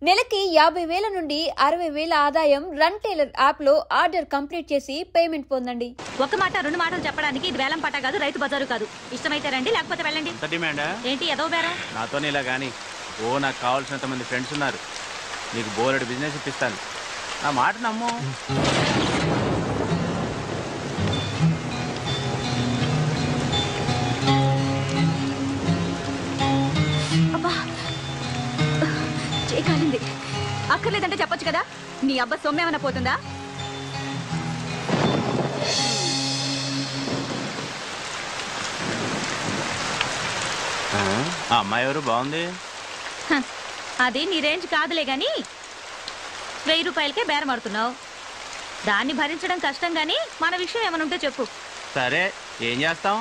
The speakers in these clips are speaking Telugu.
నెలకి 50,000 నుండి 60,000 ఆదాయం రన్ టైలర్ యాప్ లో ఆర్డర్ కంప్లీట్ చేసి పేమెంట్ పొందండి. ఒక మాట రెండు మాటలు చెప్పడానికి ఇది వేలం పాట కాదు, రైతు బజారు కాదు. ఇష్టమైతే రండి, లేకపోతే వెళ్ళండి. ఏంటి ఏదో బేరం? నాతోనే ఇలా గానీ నాకు కావాల్సినంత మంది ఫ్రెండ్స్ ఉన్నారు. నీకు బోలెడు బిజినెస్ ఇప్పిస్తాను, నా మాట నమ్ము. కాలింది. అక్కర్లేదంటే చెప్పొచ్చు కదా. నీ అబ్బా సొమ్మేమన్నా పోతుందా? ఆ అమ్మాయి ఎవరు? బాగుంది. అది నీ రేంజ్ కాదులే గాని 1000 రూపాయలకే బేరం ఆడుతున్నావు. దాన్ని భరించడం కష్టం గాని మన విషయం ఏమైనా ఉంటే చెప్పు. సరే, ఏం చేస్తాం,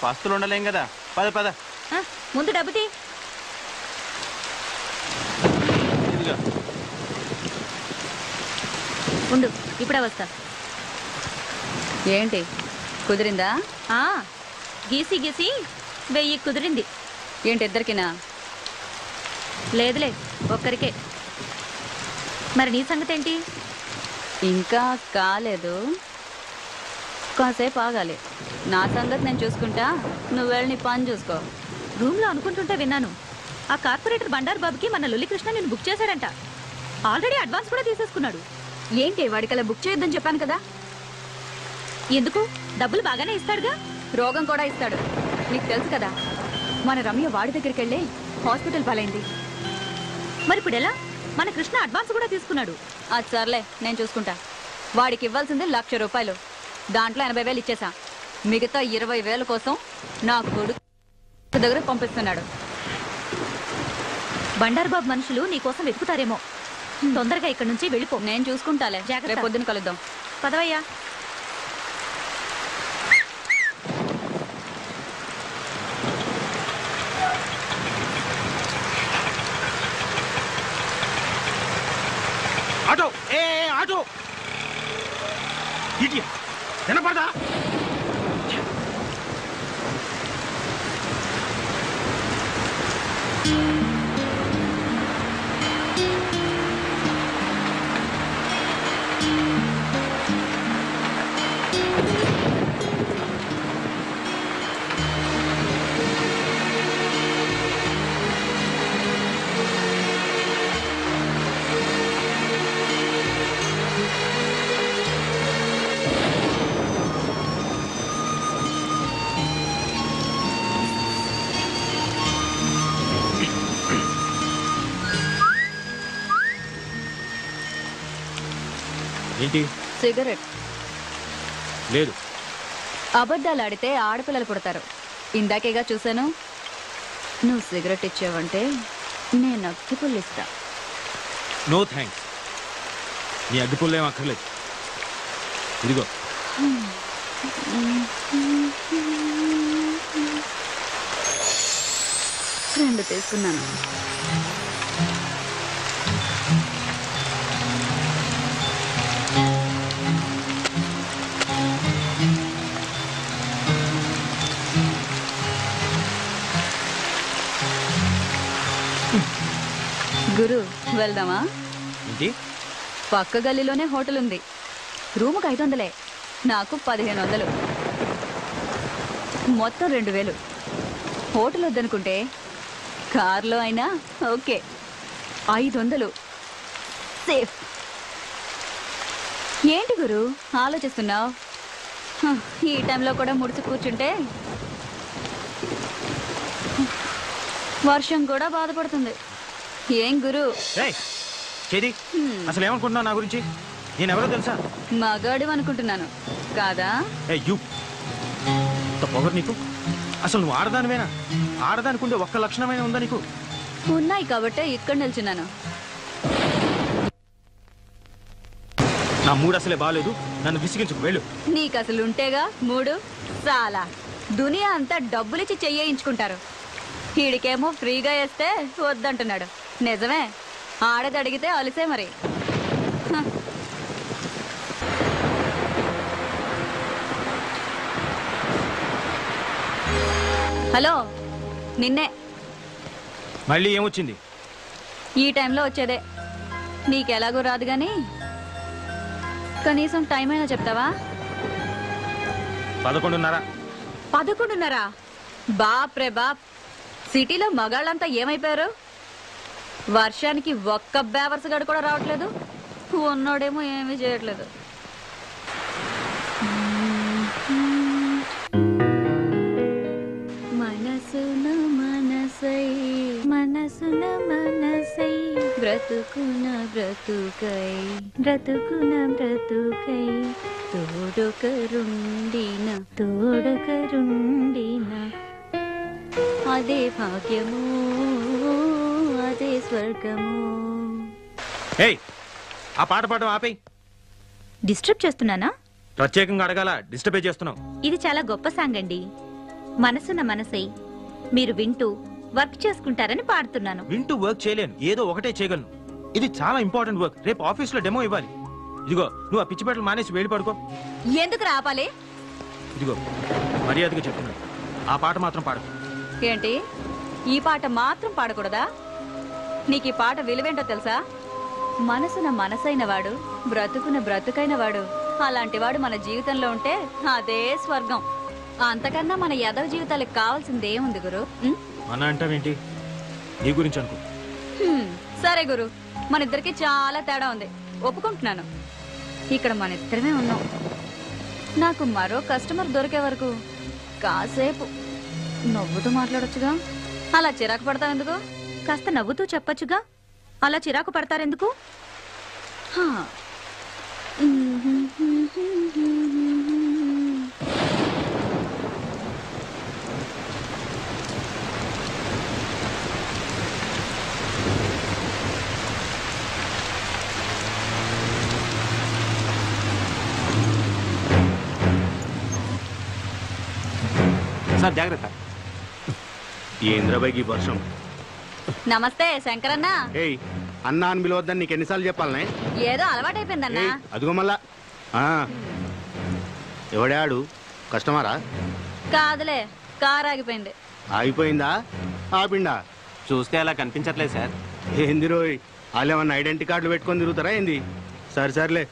పస్తులు ఉండలేం కదా. పద పద. ముందు డబ్బు తీ. ఉండు, ఇప్పుడే వస్తా. ఏంటి కుదిరిందా? గీసి గీసి 1000 కుదిరింది. ఏంటి ఇద్దరికినా? లేదులే, ఒక్కరికే. మరి నీ సంగతి ఏంటి? ఇంకా కాలేదు, కాసేపు ఆగాలి. నా సంగతి నేను చూసుకుంటా, నువ్వు వెళ్ళి నీ పని చూసుకో. రూమ్లో అనుకుంటుంటే విన్నాను, ఆ కార్పొరేటర్ బండారు బాబుకి మన లొల్లికృష్ణ నేను బుక్ చేశాడంట. ఆల్రెడీ అడ్వాన్స్ కూడా తీసేసుకున్నాడు. ఏంటి వాడికలా బుక్ చేయొద్దని చెప్పాను కదా. ఎందుకు? డబ్బులు బాగానే ఇస్తాడుగా. రోగం కూడా ఇస్తాడు, నీకు తెలుసు కదా. మన రమ్య వాడి దగ్గరికి వెళ్ళి హాస్పిటల్ పాలైంది. మరి ఇప్పుడు ఎలా? మన కృష్ణ అడ్వాన్స్ కూడా తీసుకున్నాడు. అది సర్లే, నేను చూసుకుంటా. వాడికి ఇవ్వాల్సింది 1,00,000 రూపాయలు. దాంట్లో 80,000 ఇచ్చేసా. మిగతా 20,000 కోసం నా కొడుకు దగ్గర పంపిస్తున్నాడు. బండారు బాబు మనుషులు నీకోసం వెతుకుతారేమో. తొందరగా ఇక్కడ నుంచి వెళ్ళిపో. నేను చూసుకుంటాలే, రేపు పొద్దున కలుద్దాం. పదవయ్యా. ఆటో ఆటో ఇటీ వినపడదా? ఏంటి? సిగరెట్. లేదు. అబద్ధాలు ఆడితే ఆడపిల్లలు పుడతారు. ఇందాకేగా చూశాను. నువ్వు సిగరెట్ ఇచ్చావంటే నేను అగ్గిపుల్లు ఇస్తా. నో థ్యాంక్స్, నీ అగ్గిపుల్లేం అక్కర్లేదు. ఇదిగో. రెండు తీసుకున్నాను. గురు, వెళ్దామా? ఏంటి? పక్క గల్లీలోనే హోటల్ ఉంది. రూముకు 500, నాకు 1500, మొత్తం 2000. హోటల్ వద్దనుకుంటే కార్లో అయినా ఓకే. 500 సేఫ్. ఏంటి గురు ఆలోచిస్తున్నావు? ఈ టైంలో కూడా ముడిచి కూర్చుంటే వర్షం కూడా బాధపడుతుంది. ఏం గురు? చేది అసలు ఏమనుకుంటున్నావు నా గురించి? నేను ఎవరో తెలుసా? మగాడు అనుకుంటున్నాను కాదా? పొగరు నీకు. అసలు నువ్వు ఆడదానివేనా? ఆడదానికుండే ఒక్క లక్షణమైన ఉందా నీకు? ఉన్నాయి కాబట్టే ఇక్కడ నిల్చున్నాను. నా మూడు అసలే బాగాలేదు, నన్ను విసిగించుకు వెళ్ళు. నీకు అసలు ఉంటేగా మూడు. చాలా దునియా అంతా డబ్బులిచ్చి చెయ్యించుకుంటారు. వీడికేమో ఫ్రీగా వేస్తే వద్దంటున్నాడు. నిజమే, ఆడది అడిగితే అలిసే మరి. హలో, నిన్నే. మళ్ళీ ఏమొచ్చింది? ఈ టైంలో వచ్చేదే. నీకెలాగో రాదు గాని కనీసం టైం అయినా చెప్తావా? 11:30. 11:30? బాప్ రే బాప్, సిటీలో మగాళ్ళంతా ఏమైపోయారు? వర్షానికి ఒక్క బేవర్స్ గడు కూడా రావట్లేదు, ఉన్నోడేమో ఏమీ చేయట్లేదు. మనసున మనసై మనసున మనసై బ్రతుకున బ్రతుకై బ్రతుకున బ్రతుకై తోడొకరుండిన తోడొకరుండిన అదే భాగ్యము అదే స్వర్గము. ఏయ్, ఆ పాట పాడడం ఆపేయ్. డిస్టర్బ్ చేస్తున్నానా? ప్రత్యేకంగా అడగాల, డిస్టర్బే చేస్తున్నావు. ఇది చాలా గొప్ప సాంగ్ అండి. మనసున్న మనసై మీరు వింటూ వర్క్ చేసుకుంటారని పాడుతున్నాను. వింటూ వర్క్ చేయలేను, ఏదో ఒకటే చేయగలను. ఇది చాలా ఇంపార్టెంట్ వర్క్. రేపు ఆఫీస్ లో డెమో ఇవ్వాలి. ఇదిగో, నువ్వు ఆ పిచ్చి బట్టలు మానేసి వేడి పడుకో. ఎందుకు రాపాలి? ఇదిగో, మర్యాదగా చెప్తున్నాను, ఆ పాట మాత్రం పాడు. ఏంటి, ఈ పాట మాత్రం పాడకూడదా? నీకు ఈ పాట విలువేంటో తెలుసా? మనసున మనసైన వాడు బ్రతుకున బ్రతుకైన వాడు, అలాంటి వాడు మన జీవితంలో ఉంటే అదే స్వర్గం. అంతకన్నా మన యదవ జీవితాలకు కావాల్సిందేముంది గురు? మన అంటావేంటి? నీ గురించి అనుకో. సరే గురు, మన ఇద్దరికి చాలా తేడా ఉంది, ఒప్పుకుంటున్నాను. ఇక్కడ మన ఇద్దరమే ఉన్నాం. నాకు మరో కస్టమర్ దొరికే వరకు కాసేపు నవ్వుతూ మాట్లాడొచ్చుగా. అలా చిరాకు పడతావు ఎందుకు? కాస్త నవ్వుతూ చెప్పొచ్చుగా. అలా చిరాకు పడతారెందుకు? హా. సార్ జాగ్రత్త. ఏంద్రబాయికి వర్షం. నమస్తే శంకరన్న. ఏయ్, అన్నా అని పిలవద్దని నీకు ఎన్నిసార్లు చెప్పాలనే? ఏదో అలవాటైపోయిందన్నా. అదిగో మళ్ళా. ఎవడాడు? కస్టమరా? కాదులే, కారు ఆగిపోయింది. ఆగిపోయిందా? ఆపిండా? చూస్తే అలా కనిపించట్లేదు సార్. ఏంది రోయ్, వాళ్ళు ఏమన్నా ఐడెంటిటీ కార్డులు పెట్టుకొని తిరుగుతారా ఏంది? సరే సర్లే.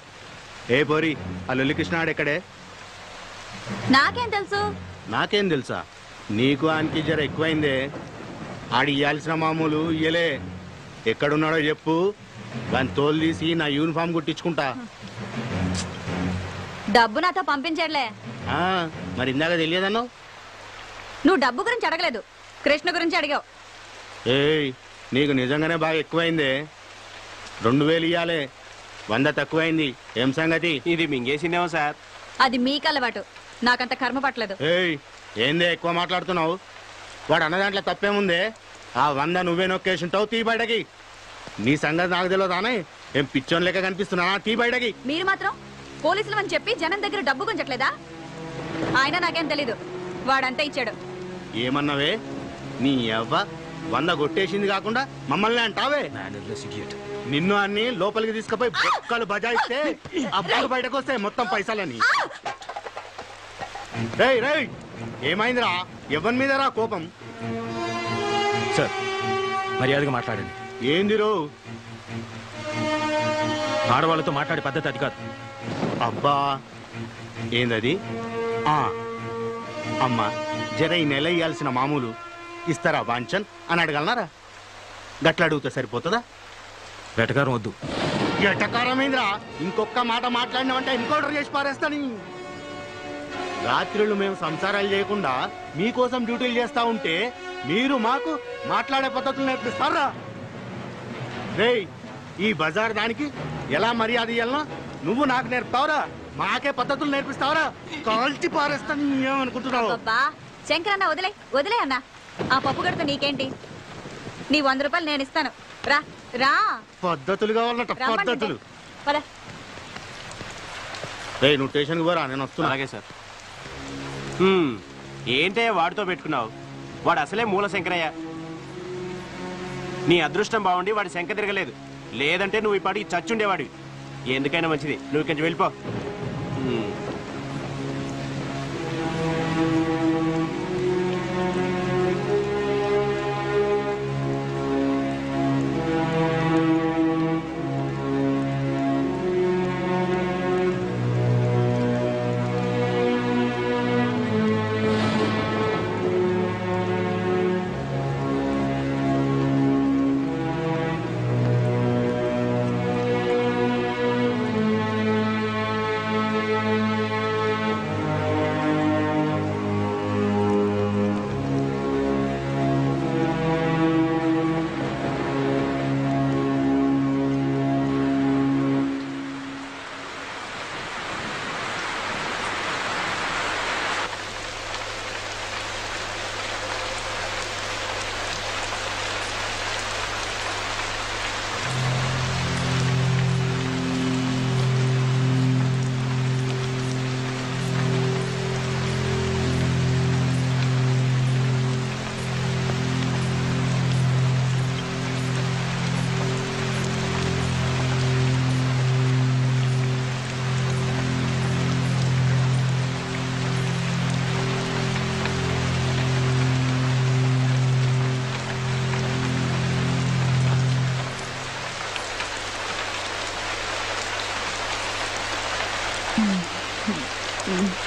ఏ పోరి, ఆ లొల్లికృష్ణ ఎక్కడే? నాకేం తెలుసు? నాకేం తెలుసా? నీకు ఆయనకి జర ఎక్కువైందే. ఆడి ఇయ్యాల్సిన మామూలు ఇయ్యలే. ఎక్కడున్నాడో చెప్పు, దాన్ని తోలు తీసి నా యూనిఫామ్ కుట్టించుకుంటా. డబ్బు నాతో పంపించట్లే. మరి ఇందాక తెలియదన్నావు? నువ్వు డబ్బు గురించి అడగలేదు, కృష్ణ గురించి అడిగావు. ఏయ్, నీకు నిజంగానే బాగా ఎక్కువైందే. 2000 ఇయ్యాలే, 100 తక్కువైంది. ఏం సంగతి? ఇది మింగేసిందేమో సార్. అది మీకు అలవాటు, నాకంత కర్మ పట్టలేదు. ఏయ్, ఏందే ఎక్కువ మాట్లాడుతున్నావు? వాడు అన్న దాంట్లో తప్పేముందే? ఆ 100 నువ్వే నొక్కేసింటావు. తీ బయటకి. నీ సంగతి నాకు తెలియదానే? ఏం పిచ్చోన్ లెక్క కనిపిస్తున్నా? తీ బయటకి. మీరు మాత్రం పోలీసులు అని చెప్పి జనం దగ్గర డబ్బు గుంజట్లేదా? ఆయన నాకేం తెలీదు, వాడంతా ఇచ్చాడు. ఏమన్నావే? నీ అవ్వ 100 కొట్టేసింది కాకుండా మమ్మల్ని అంటావే? నిన్ను అన్ని లోపలికి తీసుకుపోయి బొక్కలు బజాయిస్తే అప్పుడు బయటకు వస్తాయి మొత్తం పైసలని. రేయ్ రేయ్, ఏమైందిరా? ఎవరి మీద రా కోపం? సార్, మర్యాదగా మాట్లాడండి. ఏంది రో? ఆడవాళ్ళతో మాట్లాడే పద్ధతి అది కాదు. అబ్బా, ఏందది? అమ్మా, జర ఈ నెల ఇయ్యాల్సిన మామూలు ఇస్తారా వాంచన్ అని అడగలనారా? గట్ల అడుగుతా సరిపోతుందా? వెటకారం వద్దు. ఎటకారమైందిరా? ఇంకొక మాట మాట్లాడినామంటే ఎన్కౌంటర్ చేసి పారేస్తాని. రాత్రులు మేము సంసారాలు చేయకుండా మీకోసం డ్యూటీలు చేస్తా ఉంటే మీరు మాకు మాట్లాడే పద్ధతులు నేర్పిస్తారా? రేయ్, ఈ బజార్ దానికి ఎలా మర్యాద ఇయ్యాలనో నువ్వు నాకు నేర్పుతావురా? మాకే పద్ధతులు నేర్పిస్తావురా? కాల్చి పారేస్తాను. ఏమనుకుంటున్నావు? అబ్బా శంకరన్న, వదిలే వదిలే అన్న. ఆ పప్పు గడత నీకేంటి? నీ 100 రూపాయలు నేను ఇస్తాను. రా రా. పద్ధతులు కావాలట, పద్ధతులు. పద. రేయ్, నువ్వు స్టేషన్కి పోరా, నేను వస్తున్నా. అలాగే సార్. ఏంటే వాడితో పెట్టుకున్నావు? వాడు అసలే మూల శంకరయ్య. నీ అదృష్టం బాగుండి వాడి శంక తిరగలేదు, లేదంటే నువ్వు ఈ పాటికి చచ్చుండేవాడివి. ఎందుకైనా మంచిది, నువ్వు కొంచెం వెళ్ళిపో.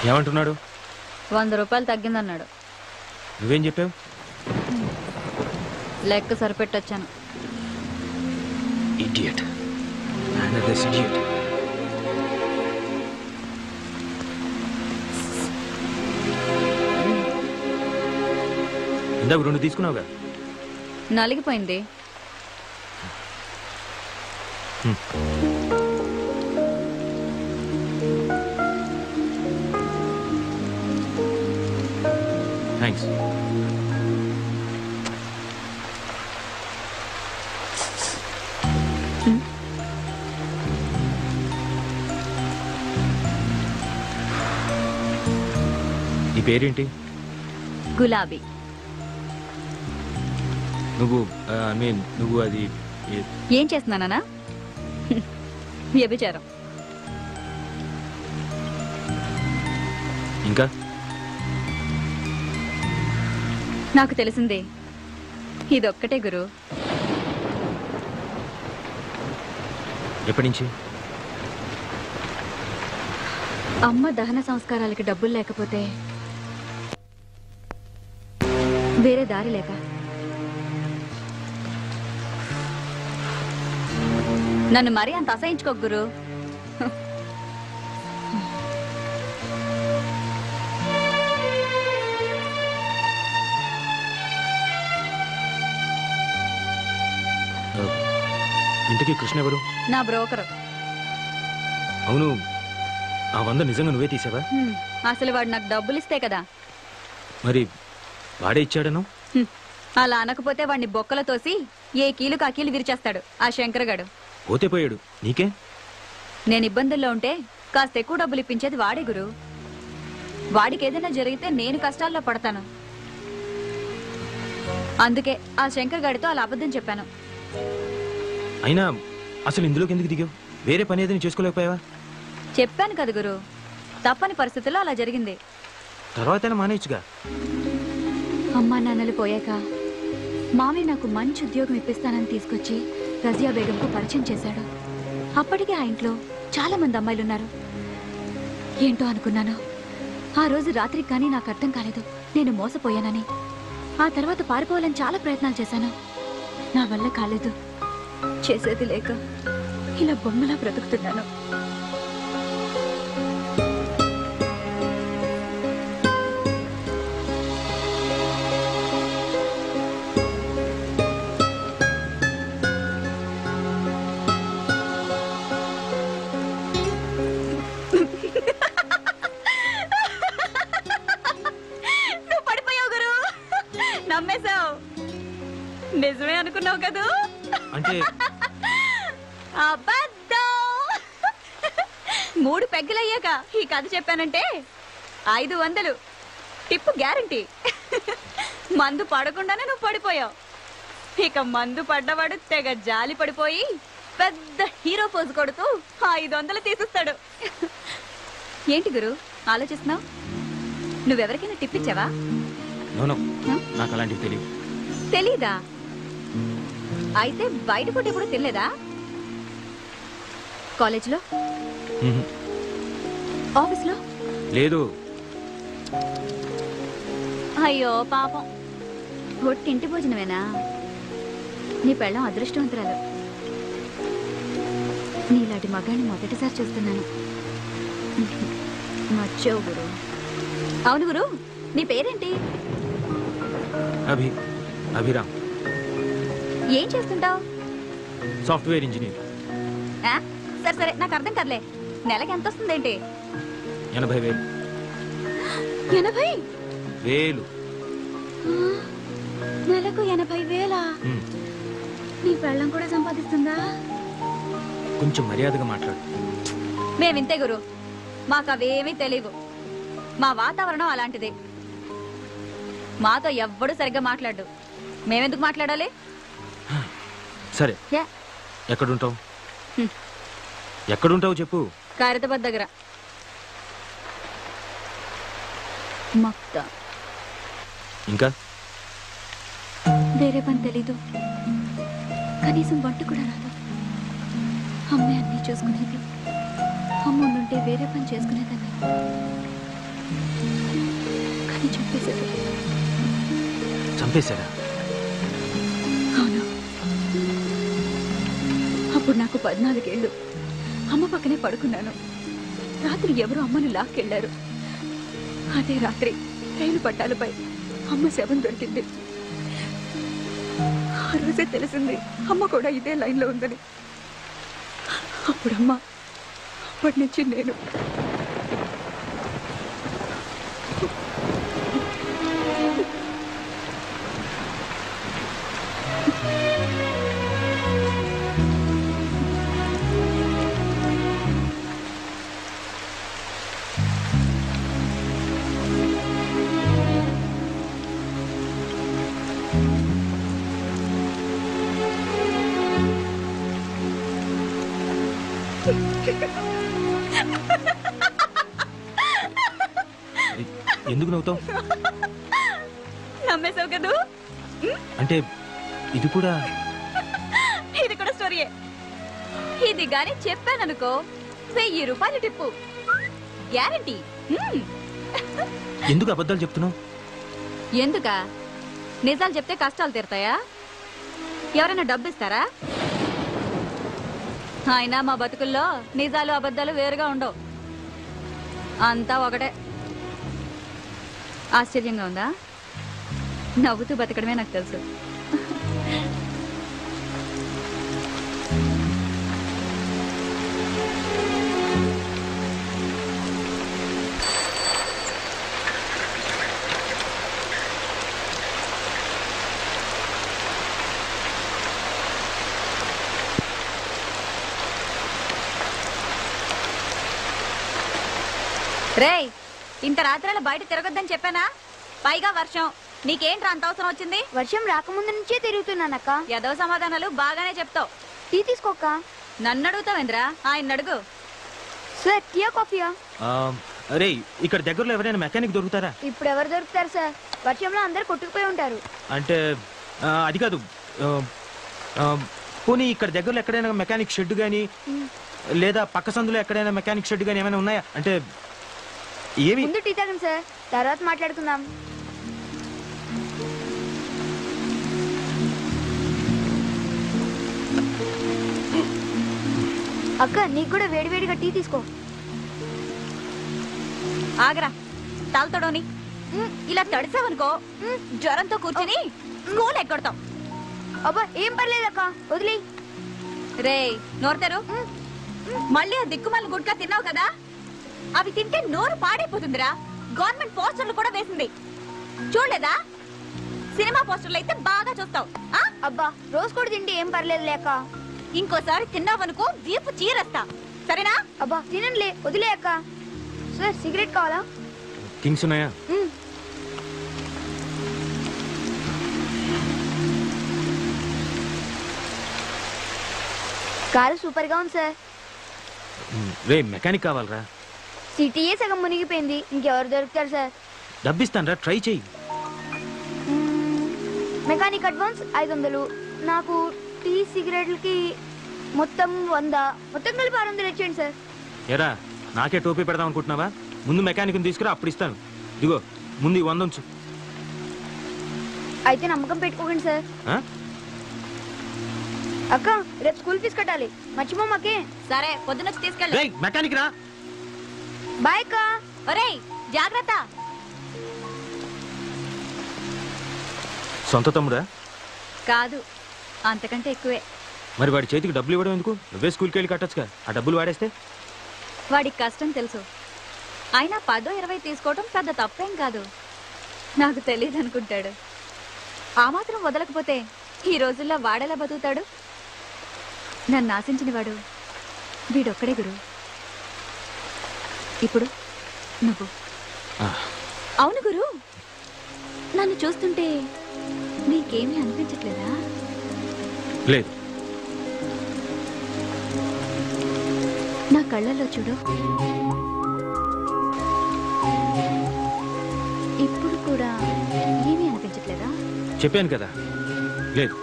ఏమంటున్నాడు? 100 రూపాయలు తగ్గిందన్నాడు. నువ్వేం చెప్పావు? లెక్క సరిపెట్టొచ్చాను. ఇడియట్. This idiot. ఇందాక 2 తీసుకున్నావుగా. నలిగిపోయింది. థ్యాంక్స్. నీ పేరేంటి? గులాబీ. నువ్వు అది ఏం చేస్తున్నానా? వ్యభిచారం. ఇంకా నాకు తెలిసిందే ఇదొక్కటే గురు. ఎప్పటి నుంచి? అమ్మ దహన సంస్కారాలకి డబ్బులు లేకపోతే వేరే దారి లేక నన్ను మరీ అంత అసహించుకో గురు. ఇంతకీ కృష్ణ ఎవరు? నా బ్రోకరు. అవును, ఆ 100 నిజంగా నువ్వే తీసావా? అసలు వాడు నాకు డబ్బులు ఇస్తే కదా. మరి వాడే ఇచ్చాడను? అలా అనకపోతే వాడిని బొక్కలు తోసి ఏ కీలు కాకీలు విరిచేస్తాడు ఆ శంకరగాడు. పోతే పోయాడు, నీకే? నేను ఇబ్బందుల్లో ఉంటే కాస్త ఎక్కువ డబ్బులు ఇప్పించేది వాడే గురు. వాడికి ఏదైనా జరిగితే నేను కష్టాల్లో పడతాను. అందుకే ఆ శంకర్ గాడితో అలా అబద్ధం చెప్పాను. అయినా అసలు ఇందులోకి ఎందుకు దిగావు? వేరే పని ఏదైనా చేసుకోలేకపోయావా? చెప్పాను కదా గురు, తప్పని పరిస్థితుల్లో అలా జరిగింది. తర్వాత మానేయచ్చుగా. అమ్మా నాన్నలు పోయాక మామయ్య నాకు మంచి ఉద్యోగం ఇప్పిస్తానని తీసుకొచ్చి రజియా బేగంకు పరిచయం చేశాడు. అప్పటికే ఆ ఇంట్లో చాలా మంది అమ్మాయిలున్నారు. ఏంటో అనుకున్నాను. ఆ రోజు రాత్రికి కానీ నాకు అర్థం కాలేదు నేను మోసపోయానని. ఆ తర్వాత పారిపోవాలని చాలా ప్రయత్నాలు చేశాను. నా వల్ల కాలేదు. చేసేది లేక ఇలా బొమ్మలా బ్రతుకుతున్నాను. నువ్వు పడిపోయావు గురు. నమ్మేశావు. నిజమే అనుకున్నావు కదా? అంటే అబద్ధం. 3 పెగ్గలయ్యాక ఈ కథ చెప్పానంటే 500 టిప్పు గ్యారంటీ. మందు పడకుండానే నువ్వు పడిపోయావు. ఇక మందు పడ్డవాడు తెగ జాలి పడిపోయి పెద్ద హీరో పోజు కొడుతూ 500 తీసిస్తాడు. ఏంటి గురు ఆలోచిస్తున్నావు? నువ్వెవరికైనా టిప్ ఇచ్చావా? నాకు అలాంటివి తెలియదు. తెలీదా? అయితే బయట ఫుడ్ ఎప్పుడు తినలేదా? కాలేజ్లో, ఆఫీస్లో? లేదు. అయ్యో పాపం. ఒట్టింటి భోజనమేనా? నీ పెళ్ళం అదృష్టవంతురాలు. నీలాంటి మగాన్ని మొదటిసారి చూస్తున్నాను. నచ్చావు గురు. అవును గురు, నీ పేరేంటి? అభిరామ్. ఏం చేస్తుంటావు? Software engineer. సరే సరే, నాకు అర్థం కదలే. నెలకి ఎంత వస్తుందేంటి? 80,000. 80,000? నెలకు 80,000? నీ పెళ్ళం కూడా సంపాదిస్తుందా? కొంచెం మర్యాదగా మాట్లాడు. మేమింతే గురు, మాకు అవేమీ తెలియవు. మా వాతావరణం అలాంటిది. మాతో ఎవ్వడు సరిగ్గా మాట్లాడు. మేమెందుకు మాట్లాడాలి? సరే, ఎక్కడుంటావు చెప్పు. ఖైరతాబాద్ దగ్గర. మక్తా. ఇంకా వేరే పని తెలీదు. కనీసం వంట కూడా రాదు. అమ్మే అన్నీ చూసుకునేది. అమ్మ ఉండుంటే వేరే పని చేసుకునేదాన్ని. కానీ చంపేశారు. చంపేశారా? అవును. అప్పుడు నాకు 14 ఏళ్ళు. అమ్మ పక్కనే పడుకున్నాను. రాత్రి ఎవరో అమ్మను లాక్కెళ్లారు. అదే రాత్రి రైలు పట్టాలపై అమ్మ శవం దొరికింది. ఆ రోజే తెలిసింది అమ్మ కూడా ఇదే లైన్లో ఉందని. అప్పుడమ్మ, అప్పటి నుంచి నేను. ఎందుకు నవ్వుతావు? నమ్మేశావు కదూ? అంటే ఇది కూడా స్టోరీయే. ఇది గాని చెప్పాననుకో 1000 రూపాయలు టిప్పు గ్యారంటీ. ఎందుకు అబద్ధాలు చెప్తున్నావు? ఎందుకా? నిజాలు చెప్తే కష్టాలు తీరుతాయా? ఎవరైనా డబ్బు ఇస్తారా? అయినా మా బతుకుల్లో నిజాలు అబద్ధాలు వేరుగా ఉండవు, అంతా ఒకటే. ఆశ్చర్యంగా ఉందా? నవ్వుతూ బతకడమే నాకు తెలుసు. రేయ్, ఇంత రాత్రిలో బయట తిరగొద్దని చెప్పానా? పైగా వర్షం. నీకేంట్రా అంత అవసరం వచ్చింది? వర్షం రాకముందు నుంచే తిరుగుతున్నానక్క. ఏదో సమాధానాలు బాగానే చెప్తావు. టీ తీసుకోక్క. నన్ను అడుగుతావేంద్రా? ఆయన అడుగు. సార్, టీయా కాఫీయా? అరే, ఇక్కడ దగ్గరలో ఎవరైనా మెకానిక్ దొరుకుతారా? ఇప్పుడు ఎవరు దొరుకుతారు సార్? వర్షంలో అందరు కొట్టుకుపోయి ఉంటారు. అంటే అది కాదు. పోనీ ఇక్కడ దగ్గరలో ఎక్కడైనా మెకానిక్ షెడ్ గానీ లేదా పక్క సందులో ఎక్కడైనా మెకానిక్ షెడ్ గానీ ఏమైనా ఉన్నాయా? అంటే ఏమి? ముందు టీ తాగండి సార్, తర్వాత మాట్లాడుకుందాం. అక్క, నీకు కూడా వేడివేడిగా టీ తీసుకో. ఆగరా, తాగుతాడోని ఇలా తడిసావనుకో జ్వరంతో కూర్చొని స్కూల్ ఎక్కడతాం. అబ్బా, ఏం పర్లేదక్క, వదిలే. రే, నోరుతారు. మళ్ళీ ఆ దిక్కుమాల గుడ్కా తిన్నావు కదా, అవి తింటే నోరు పాడైపోతుందిరా. గవర్నమెంట్ పోస్టర్లు కూడా వేసింది, చూడలేదా? సినిమా పోస్టర్లు అయితే బాగా చూస్తావు. అబ్బా, రోజు కూడా తింటే ఏం పర్లేదు లేక. ఇంకోసారి తిన్నావనుకో వీపు చీరేస్తా, సరేనా? అబ్బా, తినండిలే, వదిలే అక్క. సార్, సిగరెట్ కావాలా? థింగ్స్ ఉన్నాయా? కారు సూపర్ గా ఉంది సార్. రే, మెకానిక్ కావాలరా? సిటీయే సగం మునిగిపోయింది, ఇంకెవరు దొరుకుతారు సార్? డబ్బిస్తాను రా, ట్రై చెయ్యి. మెకానిక్ అడ్వాన్స్ 500, నాకు టీ సిగరెట్లకి మొత్తం 100, మొత్తం కలిపి 600 ఇచ్చేయండి సార్. ఎరా, నాకే టోపీ పెడదాం అనుకుంటున్నావా? ముందు మెకానిక్ తీసుకురా, అప్పుడు ఇస్తాను. ఇదిగో ముందు 100 ఉంచు. అయితే నమ్మకం పెట్టుకోకండి సార్. అక్క, రేపు స్కూల్ ఫీజు కట్టాలి, మర్చిపోమాకే. సరే, పొద్దునొచ్చి తీసుకెళ్ళి. మెకానిక్ రా. బాయ్ అక్క. ఒరేయ్, జాగ్రత్త. సొంత తమ్ముడా? కాదు, అంతకంటే ఎక్కువే. మరి వాడి చేతికి డబ్బులు ఇవ్వడం ఎందుకు? నువ్వే స్కూల్కి వెళ్ళి కట్టొచ్చుగా. ఆ డబ్బులు వాడేస్తే వాడికి కష్టం తెలుసు. అయినా 10-20 తీసుకోవడం పెద్ద తప్పేం కాదు. నాకు తెలియదు అనుకుంటాడు. ఆ మాత్రం వదలకపోతే ఈ రోజుల్లో వాడేలా బతుకుతాడు? నన్ను ఆశించిన వాడు వీడొక్కడే గురు. ఇప్పుడు నువ్వు. అవును గురు, నన్ను చూస్తుంటే నీకేమీ అనిపించట్లేదా? లేదు. నా కళ్ళల్లో చూడు, ఇప్పుడు కూడా ఏమీ అనిపించట్లేదా? చెప్పాను కదా, లేదు.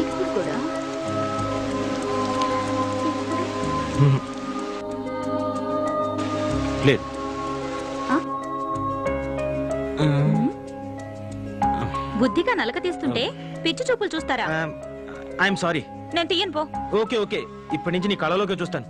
ఇప్పుడు కూడా? బుద్ధిగా నలక తీస్తుంటే పిచ్చి చూపులు చూస్తారా? I'm sorry. నేను తీయను పో. ఓకే ఓకే, ఇప్పటి నుంచి నీ కళలోకి చూస్తాను.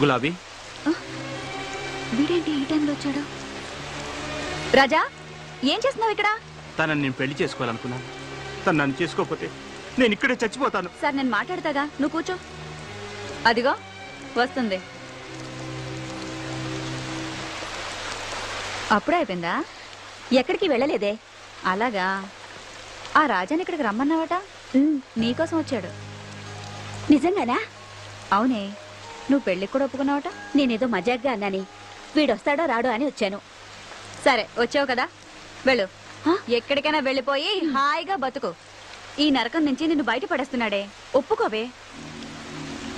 గులాబీ, వీడేంటి ఈ టైంలో వచ్చాడు? రాజా, ఏం చేస్తున్నావు ఇక్కడ? తనని నేను పెళ్లి చేసుకోవాలనుకున్నాను. తను నన్ను చేసుకోకపోతే నేను ఇక్కడే చచ్చిపోతాను. సార్, నేను మాట్లాడతాగా, నువ్వు కూర్చో. అదిగో వస్తుంది. అప్పుడే అయిపోయిందా? ఎక్కడికి వెళ్ళలేదే. అలాగా, ఆ రాజాని ఇక్కడికి రమ్మన్నావట. నీకోసం వచ్చాడు. నిజంగానా? అవునే, నువ్వు పెళ్ళికి కూడా ఒప్పుకున్నావట. నేనేదో మజాగ్గా అన్నాని, వీడొస్తాడో రాడో అని వచ్చాను. సరే, వచ్చావు కదా, వెళ్ళు. ఎక్కడికైనా వెళ్ళిపోయి హాయిగా బతుకు. ఈ నరకం నుంచి నిన్ను బయట పడేస్తున్నాడే, ఒప్పుకోవే.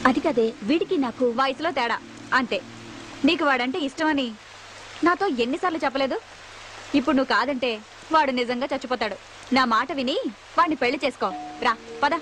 అది కదే, వీడికి నాకు వయసులో తేడా అంతే. నీకు వాడంటే ఇష్టమని నాతో ఎన్నిసార్లు చెప్పలేదు? ఇప్పుడు నువ్వు కాదంటే వాడు నిజంగా చచ్చిపోతాడు. నా మాట విని వాడిని పెళ్లి చేసుకో. రా, పద.